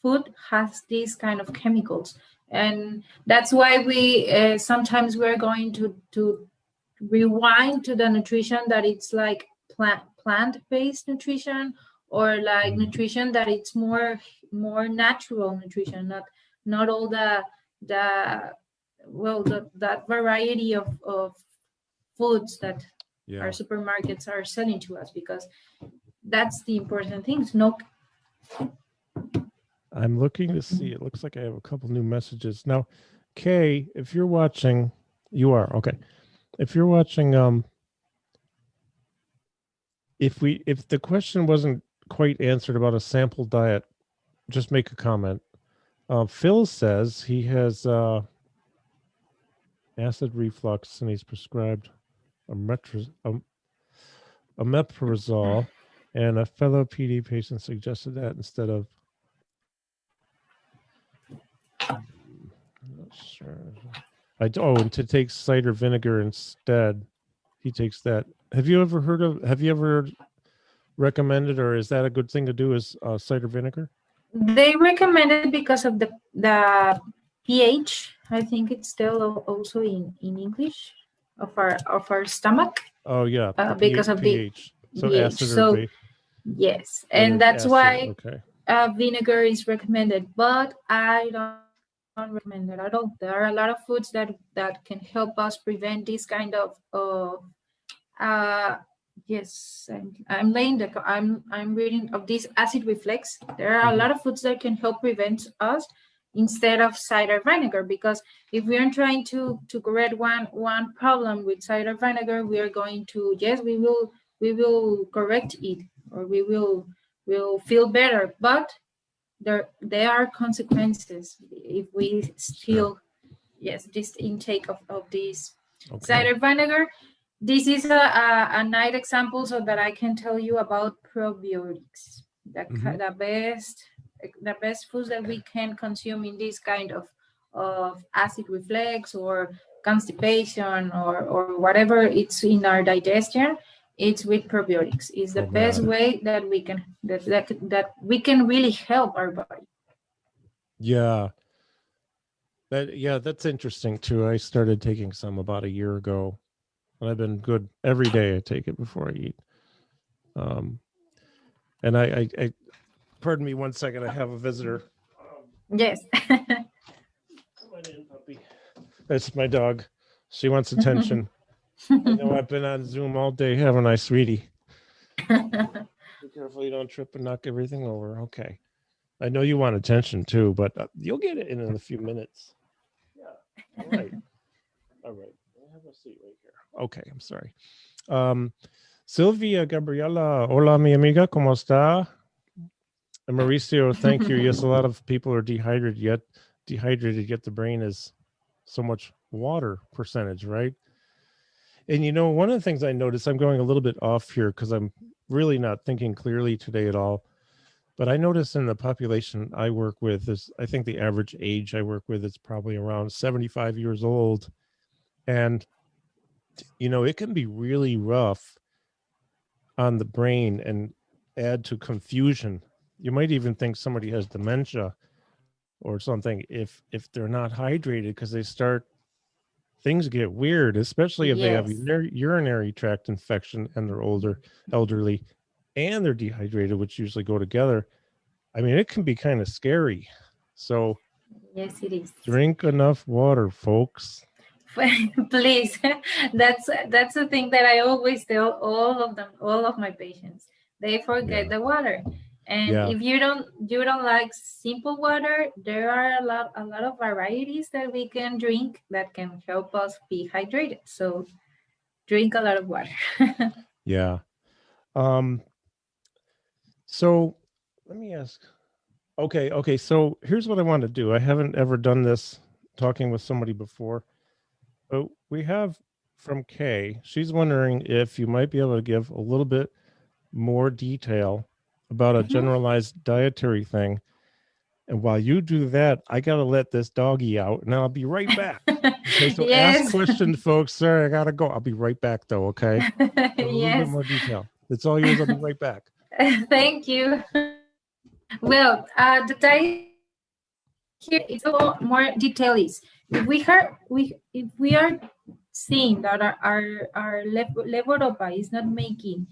[SPEAKER 2] food has these kind of chemicals, and that's why we sometimes we're going to rewind to the nutrition that it's like plant-based nutrition, or like nutrition that it's more natural nutrition, not all that variety of foods that our supermarkets are selling to us, because that's the important thing. No,
[SPEAKER 1] I'm looking to see. It looks like I have a couple new messages now. Kay, if you're watching, you are okay. If you're watching, if the question wasn't quite answered about a sample diet, just make a comment. Phil says he has acid reflux and he's prescribed omeprazole, and a fellow PD patient suggested that instead of. I'm not sure. And to take cider vinegar instead. He takes that. Have you ever recommended, or is that a good thing to do, is cider vinegar?
[SPEAKER 2] They recommend it because of the pH. I think it's still also in English of our stomach.
[SPEAKER 1] Oh yeah,
[SPEAKER 2] because of
[SPEAKER 1] pH. So
[SPEAKER 2] pH.
[SPEAKER 1] acid or base.
[SPEAKER 2] Yes, and that's
[SPEAKER 1] acid.
[SPEAKER 2] why
[SPEAKER 1] okay.
[SPEAKER 2] Vinegar is recommended, but I don't recommend it at all. There are a lot of foods that can help us prevent this kind of yes, I'm reading of this acid reflux. There are a lot of foods that can help prevent us instead of cider vinegar, because if we are trying to correct one problem with cider vinegar, we are going to, yes, we will correct it, or we'll feel better, but there are consequences if we still this intake of this cider vinegar. This is a nice example so that I can tell you about probiotics, the best foods that we can consume in this kind of acid reflux or constipation or whatever it's in our digestion. It's with probiotics. It's the best way that we can that we can really help our body.
[SPEAKER 1] Yeah. That's interesting too. I started taking some about a year ago. I've been good every day. I take it before I eat. And I pardon me 1 second. I have a visitor.
[SPEAKER 2] Yes.
[SPEAKER 1] Come on in, puppy. That's my dog. She wants attention. I know I've been on Zoom all day, haven't I, sweetie? Be careful you don't trip and knock everything over. Okay. I know you want attention too, but you'll get it in a few minutes. Yeah. All right. All right. I have a seat right here. Okay, I'm sorry. Sylvia Gabriela, hola, mi amiga, ¿cómo está? And Mauricio, thank you. Yes, a lot of people are dehydrated, yet the brain is so much water percentage, right? And one of the things I noticed, I'm going a little bit off here because I'm really not thinking clearly today at all. But I noticed in the population I work with is, I think the average age I work with is probably around 75 years old. And it can be really rough on the brain and add to confusion. You might even think somebody has dementia or something if they're not hydrated, because things get weird, especially if they have urinary tract infection and they're elderly, and they're dehydrated, which usually go together. I mean, it can be kind of scary. So
[SPEAKER 2] yes, it is.
[SPEAKER 1] Drink enough water, folks.
[SPEAKER 2] Please. That's the thing that I always tell all of my patients, they forget the water. And
[SPEAKER 1] Yeah.
[SPEAKER 2] if you don't like simple water, there are a lot of varieties that we can drink that can help us be hydrated. So drink a lot of water.
[SPEAKER 1] Yeah. So let me ask. Okay. So here's what I want to do. I haven't ever done this talking with somebody before. But we have from Kay, she's wondering if you might be able to give a little bit more detail about a generalized dietary thing. And while you do that, I got to let this doggy out and I'll be right back. Okay, so ask questions, folks. Sorry, I got to go. I'll be right back, though, okay? A little bit more detail. It's all yours. I'll be right back.
[SPEAKER 2] Thank you. Well, the diet here is a little more detail is if we are seeing that our levodopa is not making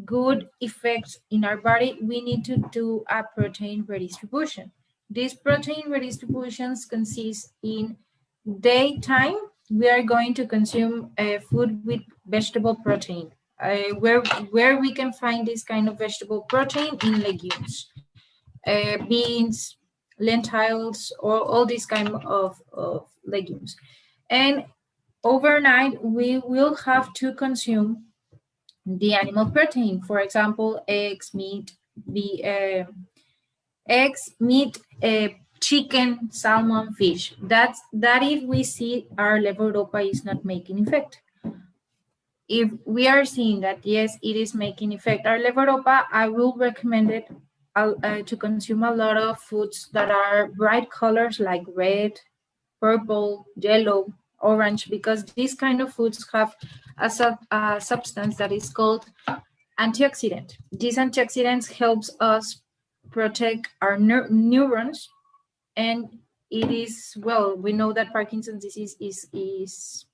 [SPEAKER 2] good effects in our body, we need to do a protein redistribution. These protein redistributions consist in daytime, we are going to consume food with vegetable protein. Where we can find this kind of vegetable protein in legumes, beans, lentils, or all these kind of legumes. And overnight, we will have to consume the animal protein. For example, eggs, meat, chicken, salmon, fish. That if we see our levodopa is not making effect. If we are seeing that yes, it is making effect, our levodopa, I will recommend it to consume a lot of foods that are bright colors like red, purple, yellow, orange, because these kind of foods have a substance that is called antioxidant. These antioxidants helps us protect our neurons, and it is, well, we know that Parkinson's disease is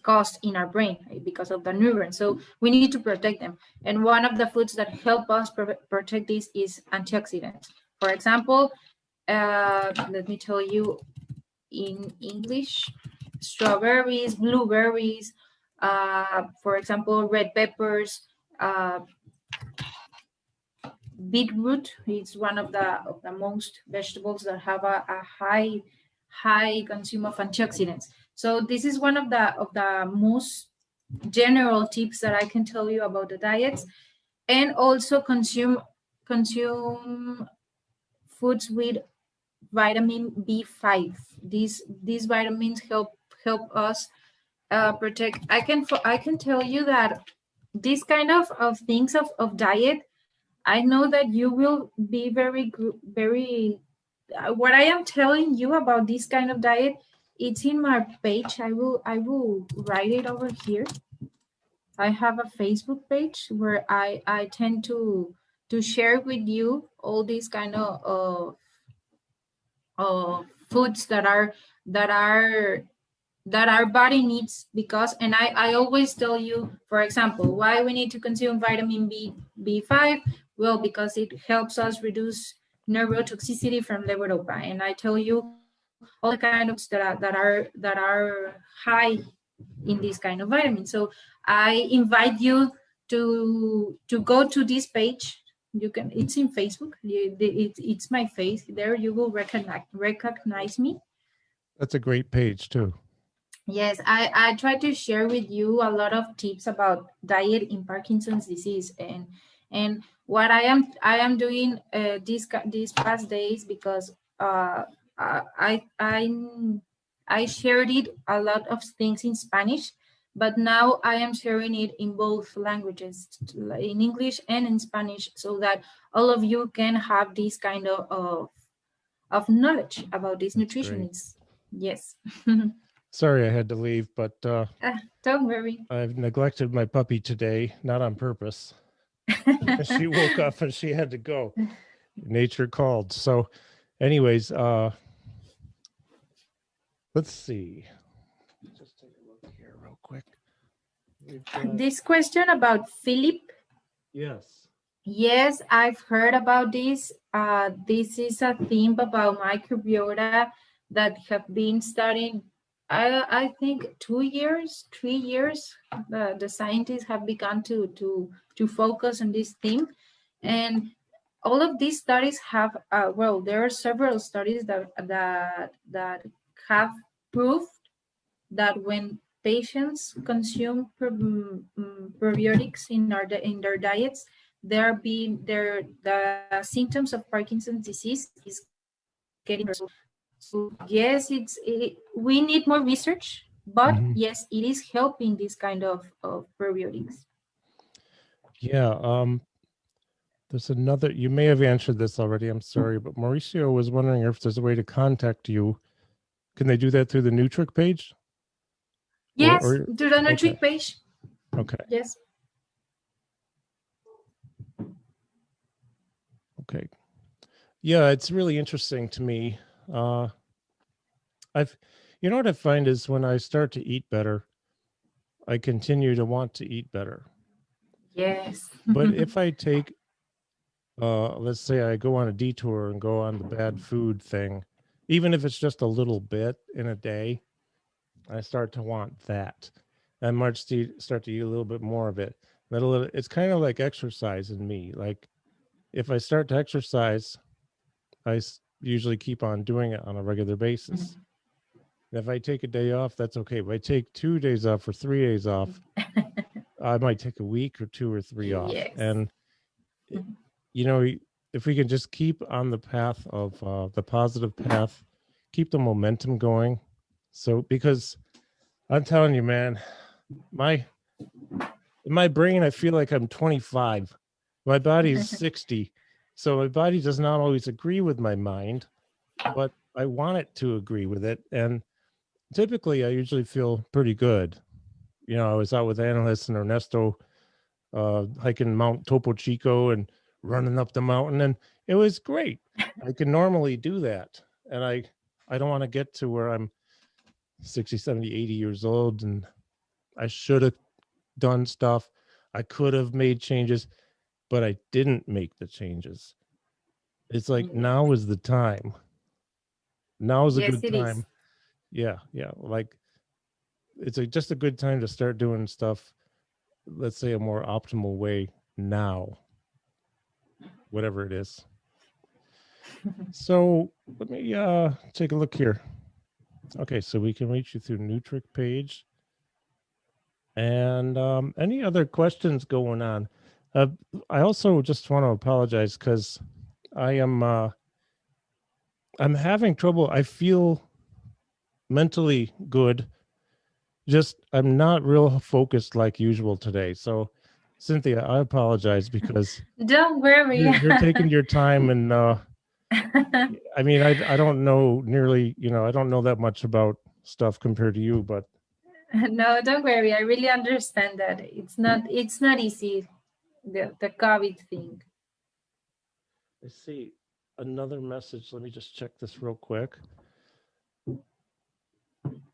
[SPEAKER 2] caused in our brain because of the neurons. So we need to protect them. And one of the foods that help us protect this is antioxidants. For example, let me tell you in English, strawberries, blueberries, for example, red peppers, beetroot is one of the most vegetables that have a high consume of antioxidants. So this is one of the most general tips that I can tell you about the diets. And also consume foods with vitamin B5. These vitamins help us protect. I can tell you that this kind of things of diet, I know that you will be very what I am telling you about this kind of diet, it's in my page. I will write it over here. I have a Facebook page where I tend to share with you all these kind of foods that our body needs, because, and I always tell you, for example, why we need to consume vitamin B5. Well, because it helps us reduce neurotoxicity from levodopa, and I tell you all the kind of foods that are high in this kind of vitamin. So I invite you to go to this page. You can, it's in Facebook. It's my face there. You will recognize me.
[SPEAKER 1] That's a great page too.
[SPEAKER 2] Yes, I try to share with you a lot of tips about diet in Parkinson's disease, and what I am doing these past days, because I shared it a lot of things in Spanish, but now I am sharing it in both languages, in English and in Spanish, so that all of you can have this kind of knowledge about this nutrition. Yes.
[SPEAKER 1] Sorry I had to leave, but
[SPEAKER 2] don't worry.
[SPEAKER 1] I've neglected my puppy today, not on purpose. She woke up and she had to go. Nature called. So anyways, let's see. Just take a look here real quick.
[SPEAKER 2] This question about Philip.
[SPEAKER 1] Yes.
[SPEAKER 2] Yes, I've heard about this. This is a theme about microbiota that have been studying I think 2 years, 3 years, the scientists have begun to focus on this theme, and all of these studies have well, there are several studies that have proved that when patients consume probiotics in their diets, the symptoms of Parkinson's disease is getting worse. So yes, we need more research, but yes, it is helping this kind of probiotics.
[SPEAKER 1] Yeah. There's another, you may have answered this already. I'm sorry, but Mauricio was wondering if there's a way to contact you. Can they do that through the Nutric page?
[SPEAKER 2] Yes, to the Nutric page.
[SPEAKER 1] Okay.
[SPEAKER 2] Yes.
[SPEAKER 1] Okay. Yeah, it's really interesting to me. You know what I find is when I start to eat better, I continue to want to eat better.
[SPEAKER 2] Yes.
[SPEAKER 1] But if I take, let's say I go on a detour and go on the bad food thing, even if it's just a little bit in a day, I start to want that. I might start to eat a little bit more of it. It's kind of like exercise in me. Like if I start to exercise, I usually keep on doing it on a regular basis. And if I take a day off, that's okay. If I take 2 days off or 3 days off, I might take a week or 2 or 3 off.
[SPEAKER 2] Yes.
[SPEAKER 1] And, you know, if we can just keep on the path of the positive path, keep the momentum going. So, because I'm telling you, man, in my brain, I feel like I'm 25. My body is 60. So my body does not always agree with my mind, but I want it to agree with it. And typically I usually feel pretty good. You know, I was out with Annalise and Ernesto hiking Mount Topo Chico and running up the mountain, and it was great. I can normally do that. And I don't want to get to where I'm 60, 70, 80 years old and I should have done stuff. I could have made changes, but I didn't make the changes. It's like now is the time. Now is a good time. Yeah. Like it's just a good time to start doing stuff, let's say a more optimal way now, whatever it is. So let me take a look here. Okay, so we can reach you through Nutric page. And any other questions going on? I also just want to apologize because I'm having trouble. I feel mentally good. Just I'm not real focused like usual today. So Cynthia, I apologize because
[SPEAKER 2] don't worry.
[SPEAKER 1] You're taking your time, and I mean I don't know nearly, I don't know that much about stuff compared to you, but
[SPEAKER 2] no, don't worry. I really understand that it's not easy, the COVID thing.
[SPEAKER 1] I see another message. Let me just check this real quick.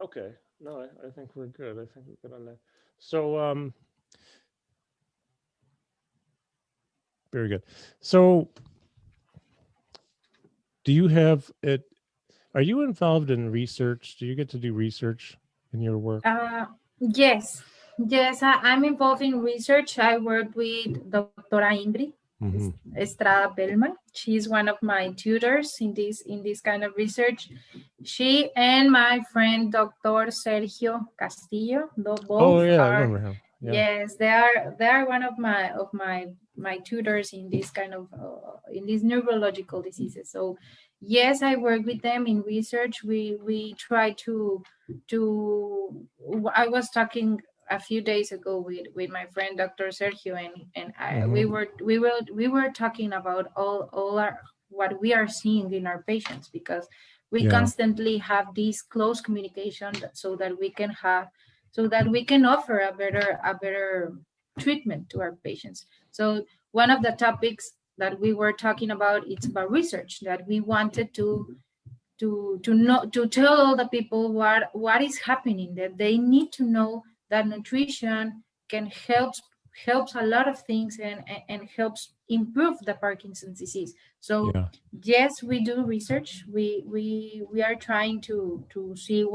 [SPEAKER 1] Okay. No, I think we're good. I think we're good on that. So very good. So do you have it? Are you involved in research? Do you get to do research in your work?
[SPEAKER 2] Yes, I'm involved in research. I work with Doctora Ingrid Estrada Bellman. She's one of my tutors in this kind of research. She and my friend Dr. Sergio Castillo, both
[SPEAKER 1] I remember him.
[SPEAKER 2] Yeah. Yes, they are one of my tutors in this kind of in these neurological diseases. So yes, I work with them in research. We try to I was talking a few days ago with my friend Dr. Sergio, and we were talking about all our what we are seeing in our patients, because we constantly have this close communication so that we can offer a better treatment to our patients. So one of the topics that we were talking about, it's about research that we wanted to tell all the people what is happening, that they need to know that nutrition can helps a lot of things and helps improve the Parkinson's disease. So yes, we do research. We are trying to see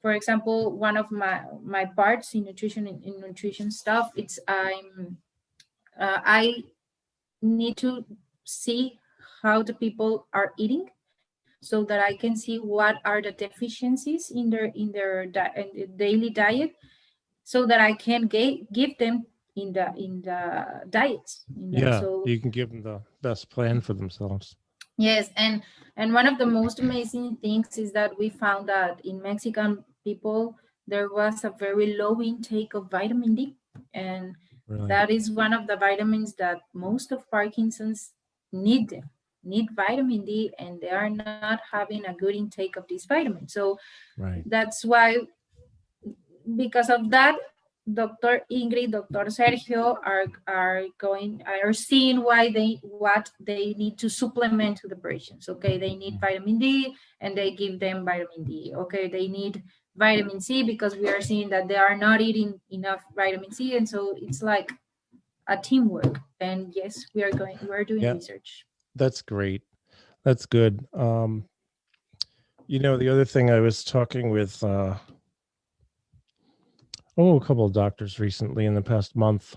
[SPEAKER 2] for example, one of my parts in nutrition stuff, it's I need to see how the people are eating, so that I can see what are the deficiencies in their daily diet, so that I can give them in the diets.
[SPEAKER 1] Yeah,
[SPEAKER 2] So
[SPEAKER 1] you can give them the best plan for themselves.
[SPEAKER 2] yes, and one of the most amazing things is that we found that in Mexican people there was a very low intake of vitamin D, and
[SPEAKER 1] Really?
[SPEAKER 2] that is one of the vitamins that most of Parkinson's need vitamin D, and they are not having a good intake of this vitamin. So
[SPEAKER 1] Right.
[SPEAKER 2] that's why, because of that, Dr. Ingrid, Dr. Sergio are seeing what they need to supplement to the patients. Okay, they need vitamin D, and they give them vitamin D. Okay, they need vitamin C, because we are seeing that they are not eating enough vitamin C, and so it's like a teamwork. And yes, we're doing research.
[SPEAKER 1] That's great. That's good. The other thing, I was talking with a couple of doctors recently in the past month,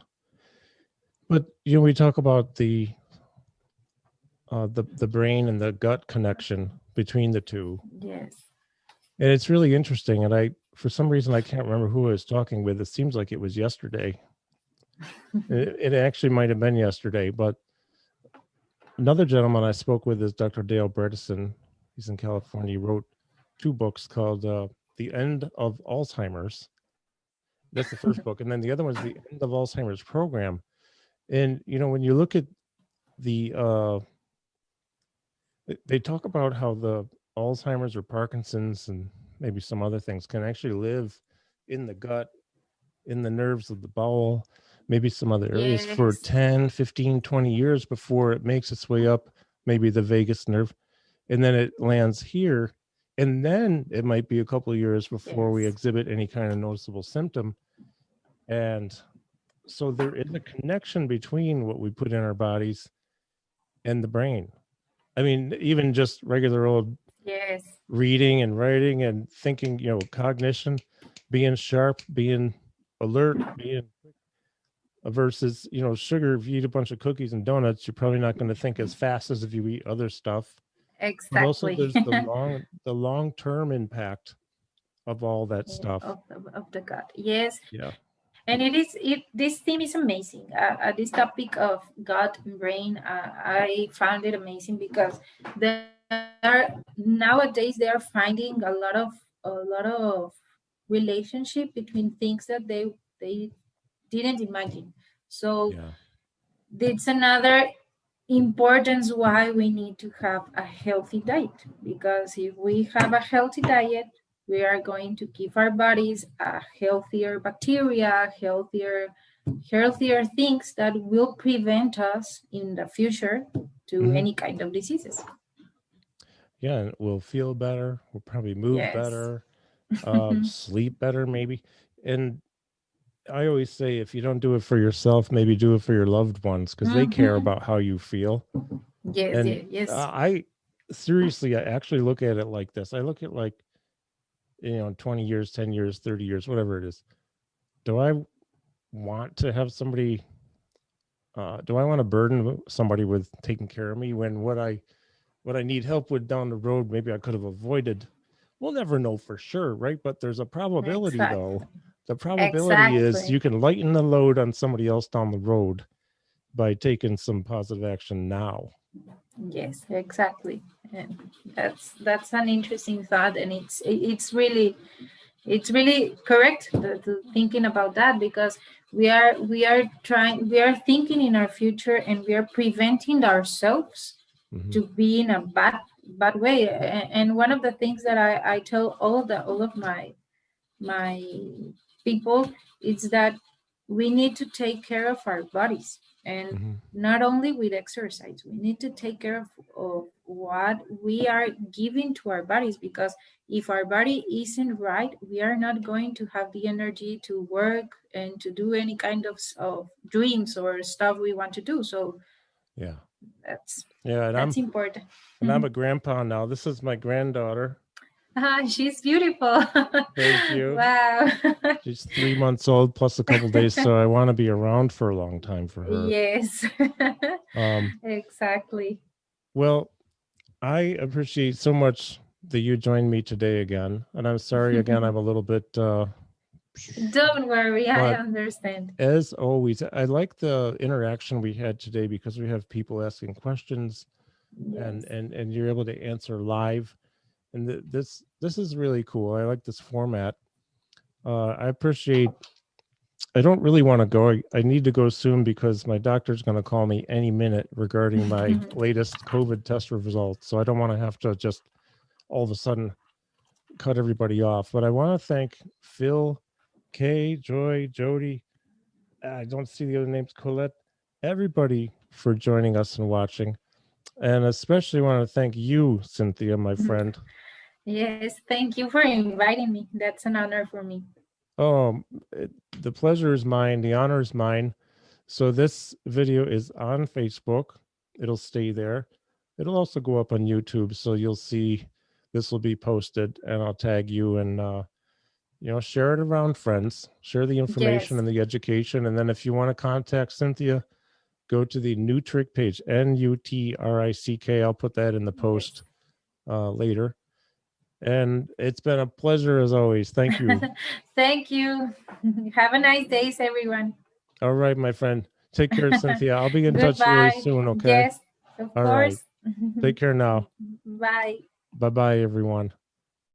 [SPEAKER 1] but we talk about the brain and the gut connection between the two.
[SPEAKER 2] Yes.
[SPEAKER 1] And it's really interesting. And for some reason, I can't remember who I was talking with. It seems like it was yesterday. It actually might have been yesterday, but another gentleman I spoke with is Dr. Dale Bredesen. He's in California. He wrote 2 books called The End of Alzheimer's. That's the first book. And then the other one's The End of Alzheimer's Program. And, when you look at the, they talk about how the Alzheimer's or Parkinson's and maybe some other things can actually live in the gut, in the nerves of the bowel, maybe some other areas for 10, 15, 20 years before it makes its way up, maybe the vagus nerve, and then it lands here. And then it might be a couple of years before we exhibit any kind of noticeable symptom. And so there is a connection between what we put in our bodies and the brain. I mean, even just regular old reading and writing and thinking, cognition, being sharp, being alert, being versus, sugar. If you eat a bunch of cookies and donuts, you're probably not going to think as fast as if you eat other stuff.
[SPEAKER 2] Exactly.
[SPEAKER 1] But also there's the long-term impact of all that stuff.
[SPEAKER 2] Of the gut. Yes.
[SPEAKER 1] Yeah.
[SPEAKER 2] And this theme is amazing. This topic of gut and brain, I found it amazing because nowadays they are finding a lot of relationship between things that they didn't imagine. So it's another importance why we need to have a healthy diet, because if we have a healthy diet, we are going to give our bodies a healthier bacteria, healthier things that will prevent us in the future to any kind of diseases.
[SPEAKER 1] Yeah, and we'll feel better. We'll probably move better, sleep better, maybe. And I always say, if you don't do it for yourself, maybe do it for your loved ones, because they care about how you feel.
[SPEAKER 2] Yes.
[SPEAKER 1] I seriously, I actually look at it like this. I look at 20 years, 10 years, 30 years, whatever it is. Do I want to have somebody, do I want to burden somebody with taking care of me when what I need help with down the road, maybe I could have avoided? We'll never know for sure, right? But there's a probability though. The probability is you can lighten the load on somebody else down the road by taking some positive action now.
[SPEAKER 2] Yes, exactly. And that's an interesting thought, and it's really correct to thinking about that, because we are thinking in our future, and we are preventing ourselves to be in a bad way. And one of the things that I tell all of my people is that we need to take care of our bodies, and not only with exercise. We need to take care of what we are giving to our bodies, because if our body isn't right, we are not going to have the energy to work and to do any kind of dreams or stuff we want to do. So that's important.
[SPEAKER 1] And I'm a grandpa now. This is my granddaughter.
[SPEAKER 2] She's beautiful.
[SPEAKER 1] Thank you.
[SPEAKER 2] Wow.
[SPEAKER 1] She's 3 months old plus a couple days, so I want to be around for a long time for her.
[SPEAKER 2] Yes.
[SPEAKER 1] Um,
[SPEAKER 2] Exactly.
[SPEAKER 1] well, I appreciate so much that you joined me today again, and I'm sorry again. I'm a little bit.
[SPEAKER 2] Don't worry, I understand.
[SPEAKER 1] As always, I like the interaction we had today because we have people asking questions,
[SPEAKER 2] Yes.
[SPEAKER 1] and you're able to answer live, and this is really cool. I like this format. I appreciate. I don't really want to go. I need to go soon because my doctor's going to call me any minute regarding my latest COVID test results. So I don't want to have to just all of a sudden cut everybody off. But I want to thank Phil, Kay, Joy, Jody. I don't see the other names, Colette, everybody for joining us and watching. And especially want to thank you, Cynthia, my friend.
[SPEAKER 2] Yes, thank you for inviting me. That's an honor for me.
[SPEAKER 1] Oh, the pleasure is mine. The honor is mine. So this video is on Facebook. It'll stay there. It'll also go up on YouTube. So you'll see this will be posted, and I'll tag you and share it around friends. Share the information and the education. And then if you want to contact Cynthia, go to the Nutrick page, Nutrick. I'll put that in the post later. And it's been a pleasure as always. Thank you.
[SPEAKER 2] Thank you. Have a nice day, everyone.
[SPEAKER 1] All right, my friend. Take care, Cynthia. I'll be in touch really soon, okay?
[SPEAKER 2] Yes, of course.
[SPEAKER 1] Right. Take care now.
[SPEAKER 2] Bye.
[SPEAKER 1] Bye-bye, everyone.